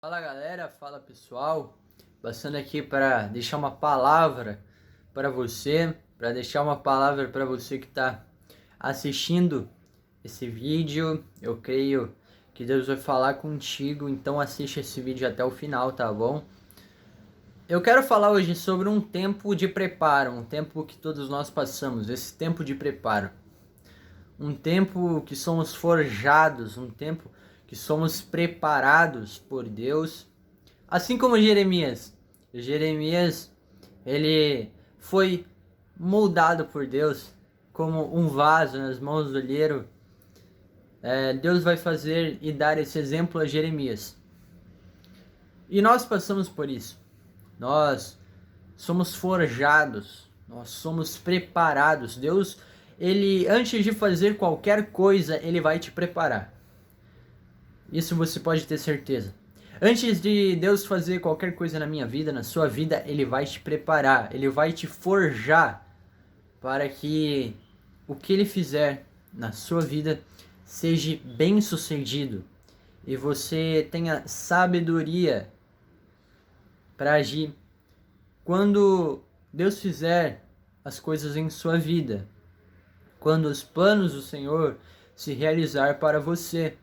Fala galera, fala pessoal, passando aqui para deixar uma palavra para você, que está assistindo esse vídeo. Eu creio que Deus vai falar contigo, então assiste esse vídeo até o final, tá bom? Eu quero falar hoje sobre um tempo de preparo, um tempo que todos nós passamos, esse tempo de preparo. Um tempo que somos forjados, um tempo que somos preparados por Deus. Assim como Jeremias. Jeremias, ele foi moldado por Deus como um vaso nas mãos do olheiro. Deus vai fazer e dar esse exemplo a Jeremias. E nós passamos por isso. Nós somos forjados, nós somos preparados. Deus, ele antes de fazer qualquer coisa, ele vai te preparar. Isso você pode ter certeza. Antes de Deus fazer qualquer coisa na minha vida, na sua vida, Ele vai te preparar, Ele vai te forjar para que o que Ele fizer na sua vida seja bem sucedido e você tenha sabedoria para agir quando Deus fizer as coisas em sua vida, quando os planos do Senhor se realizar para você.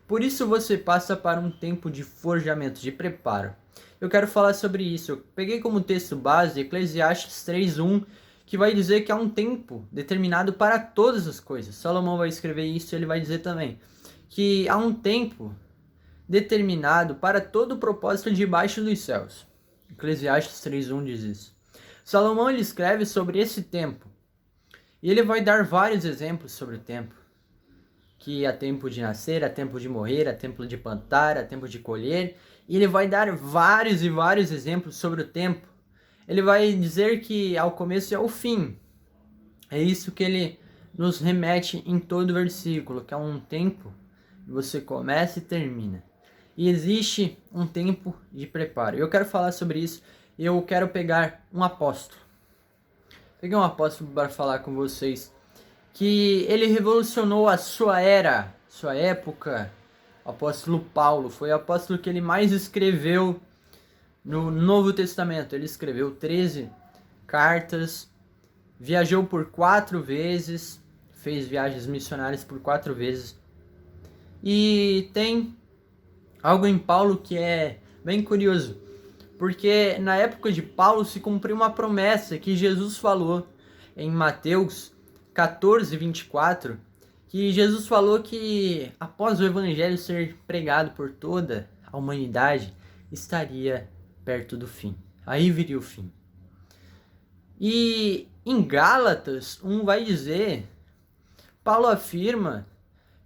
Por isso você passa para um tempo de forjamento, de preparo. Eu quero falar sobre isso. Eu peguei como texto base Eclesiastes 3:1, que vai dizer que há um tempo determinado para todas as coisas. Salomão vai escrever isso e ele vai dizer também que há um tempo determinado para todo o propósito debaixo dos céus. Eclesiastes 3:1 diz isso. Salomão ele escreve sobre esse tempo. E ele vai dar vários exemplos sobre o tempo. Que há tempo de nascer, há tempo de morrer, há tempo de plantar, há tempo de colher. E ele vai dar vários e vários exemplos sobre o tempo. Ele vai dizer que ao começo e ao fim. É isso que ele nos remete em todo o versículo, que é um tempo que você começa e termina. E existe um tempo de preparo. Eu quero falar sobre isso e eu quero pegar um apóstolo. Peguei um apóstolo para falar com vocês que ele revolucionou a sua era, sua época. O apóstolo Paulo foi o apóstolo que ele mais escreveu no Novo Testamento. Ele escreveu 13 cartas, viajou por 4 vezes, fez viagens missionárias por 4 vezes. E tem algo em Paulo que é bem curioso, porque na época de Paulo se cumpriu uma promessa que Jesus falou em Mateus 14:24, que Jesus falou que após o evangelho ser pregado por toda a humanidade, estaria perto do fim. Aí viria o fim. E em Gálatas 1 vai dizer, Paulo afirma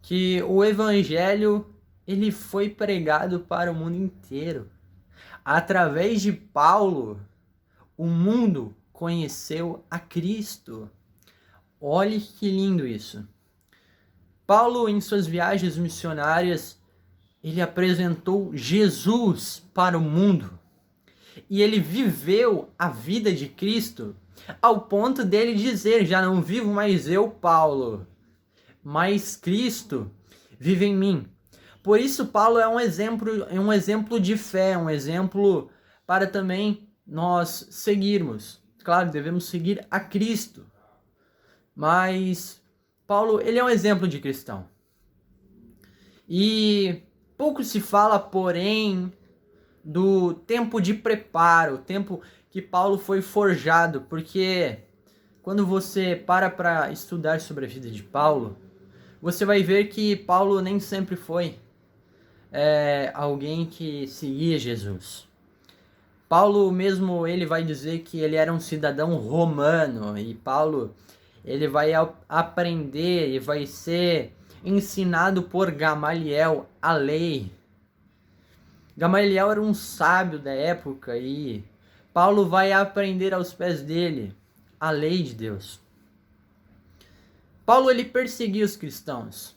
que o evangelho ele foi pregado para o mundo inteiro. Através de Paulo, o mundo conheceu a Cristo. Olhe que lindo isso. Paulo, em suas viagens missionárias, ele apresentou Jesus para o mundo. E ele viveu a vida de Cristo ao ponto dele dizer, já não vivo mais eu, Paulo, mas Cristo vive em mim. Por isso, Paulo é um exemplo de fé, um exemplo para também nós seguirmos. Claro, devemos seguir a Cristo. Mas Paulo, ele é um exemplo de cristão. E pouco se fala, porém, do tempo de preparo, o tempo que Paulo foi forjado, porque quando você para estudar sobre a vida de Paulo, você vai ver que Paulo nem sempre foi alguém que seguia Jesus. Paulo mesmo, ele vai dizer que ele era um cidadão romano, e Paulo ele vai aprender e vai ser ensinado por Gamaliel a lei. Gamaliel era um sábio da época e Paulo vai aprender aos pés dele a lei de Deus. Paulo ele perseguia os cristãos.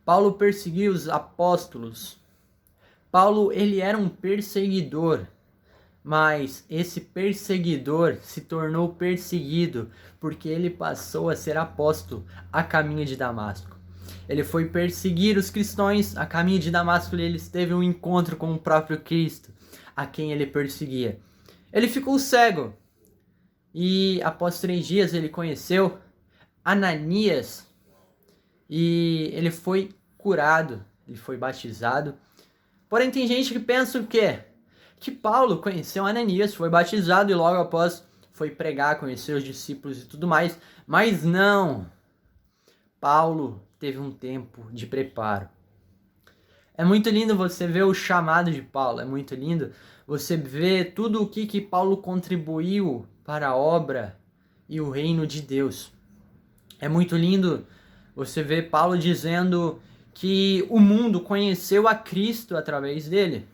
Paulo perseguia os apóstolos. Paulo ele era um perseguidor. Mas esse perseguidor se tornou perseguido porque ele passou a ser apóstolo a caminho de Damasco. Ele foi perseguir os cristãos a caminho de Damasco e ele teve um encontro com o próprio Cristo, a quem ele perseguia. Ele ficou cego e após 3 dias ele conheceu Ananias e ele foi curado, ele foi batizado. Porém tem gente que pensa o quê? Que Paulo conheceu Ananias, foi batizado e logo após foi pregar, conhecer os discípulos e tudo mais. Mas não! Paulo teve um tempo de preparo. É muito lindo você ver o chamado de Paulo, é muito lindo você ver tudo o que Paulo contribuiu para a obra e o reino de Deus. É muito lindo você ver Paulo dizendo que o mundo conheceu a Cristo através dele,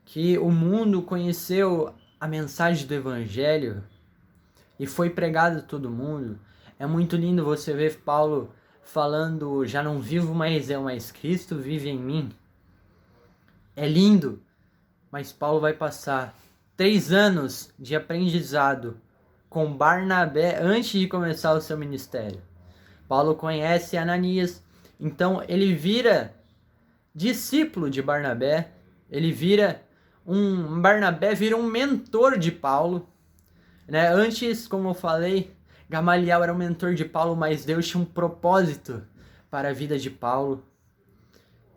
que o mundo conheceu a mensagem do Evangelho e foi pregado a todo mundo. É muito lindo você ver Paulo falando, já não vivo mais eu, mas Cristo vive em mim. É lindo, mas Paulo vai passar 3 anos de aprendizado com Barnabé antes de começar o seu ministério. Paulo conhece Ananias, então ele vira discípulo de Barnabé, Barnabé vira um mentor de Paulo, né? Antes, como eu falei, Gamaliel era o mentor de Paulo, mas Deus tinha um propósito para a vida de Paulo,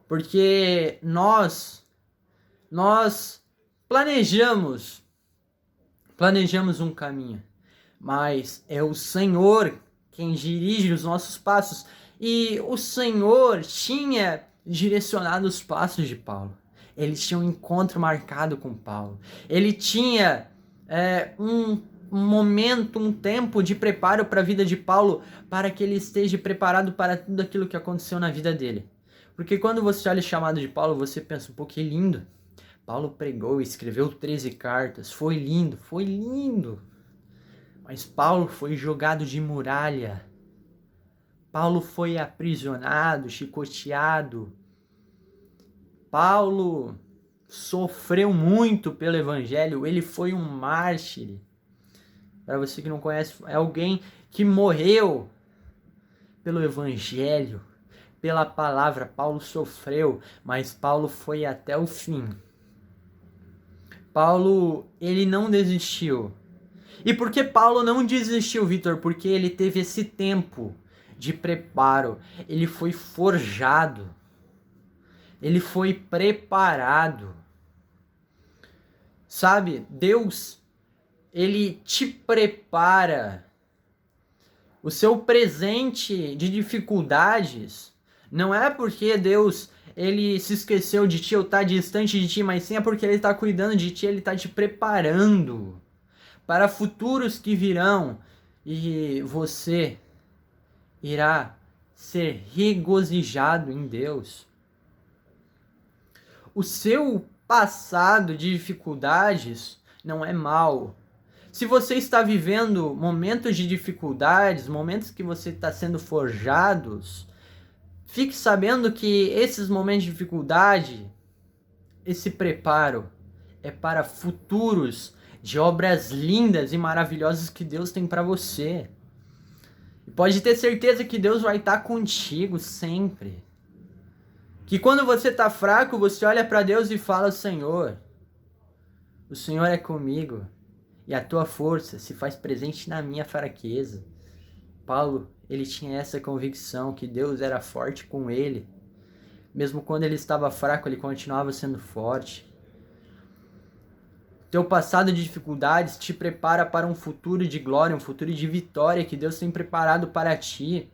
porque nós planejamos um caminho, mas é o Senhor quem dirige os nossos passos. E o Senhor tinha direcionado os passos de Paulo. Ele tinha um encontro marcado com Paulo. Ele tinha um momento, um tempo de preparo para a vida de Paulo, para que ele esteja preparado para tudo aquilo que aconteceu na vida dele. Porque quando você olha o chamado de Paulo, você pensa, pô, que lindo. Paulo pregou, escreveu 13 cartas, foi lindo, foi lindo. Mas Paulo foi jogado de muralha. Paulo foi aprisionado, chicoteado. Paulo sofreu muito pelo evangelho, ele foi um mártir. Para você que não conhece, é alguém que morreu pelo evangelho, pela palavra. Paulo sofreu, mas Paulo foi até o fim. Paulo, ele não desistiu. E por que Paulo não desistiu, Vitor? Porque ele teve esse tempo de preparo. Ele foi forjado. Ele foi preparado. Sabe, Deus, ele te prepara. O seu presente de dificuldades não é porque Deus ele se esqueceu de ti ou está distante de ti, mas sim é porque ele está cuidando de ti, ele está te preparando para futuros que virão e você irá ser regozijado em Deus. O seu passado de dificuldades não é mal. Se você está vivendo momentos de dificuldades, momentos que você está sendo forjados, fique sabendo que esses momentos de dificuldade, esse preparo é para futuros de obras lindas e maravilhosas que Deus tem para você. E pode ter certeza que Deus vai estar contigo sempre. Que quando você está fraco, você olha para Deus e fala, Senhor, o Senhor é comigo e a tua força se faz presente na minha fraqueza. Paulo, ele tinha essa convicção que Deus era forte com ele. Mesmo quando ele estava fraco, ele continuava sendo forte. Teu passado de dificuldades te prepara para um futuro de glória, um futuro de vitória que Deus tem preparado para ti.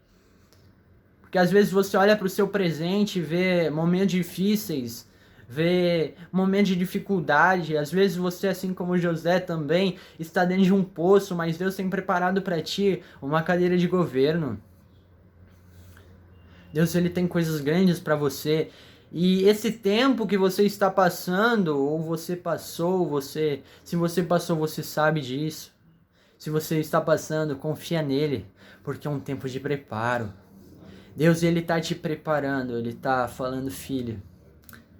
Porque às vezes você olha para o seu presente e vê momentos difíceis, vê momentos de dificuldade. Às vezes você, assim como José também, está dentro de um poço, mas Deus tem preparado para ti uma cadeira de governo. Deus, ele tem coisas grandes para você. E esse tempo que você está passando, ou você passou, se você passou, você sabe disso. Se você está passando, confia nele, porque é um tempo de preparo. Deus, ele está te preparando, ele está falando, filho,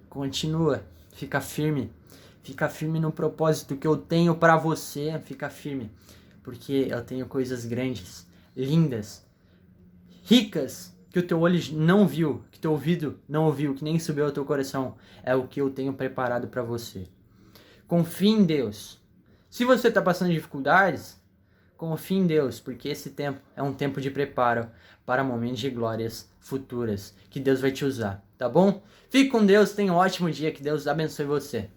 continua, fica firme no propósito que eu tenho para você, fica firme, porque eu tenho coisas grandes, lindas, ricas que o teu olho não viu, que teu ouvido não ouviu, que nem subiu ao teu coração, é o que eu tenho preparado para você. Confie em Deus. Se você está passando dificuldades, confie em Deus, porque esse tempo é um tempo de preparo para momentos de glórias futuras, que Deus vai te usar, tá bom? Fique com Deus, tenha um ótimo dia, que Deus abençoe você.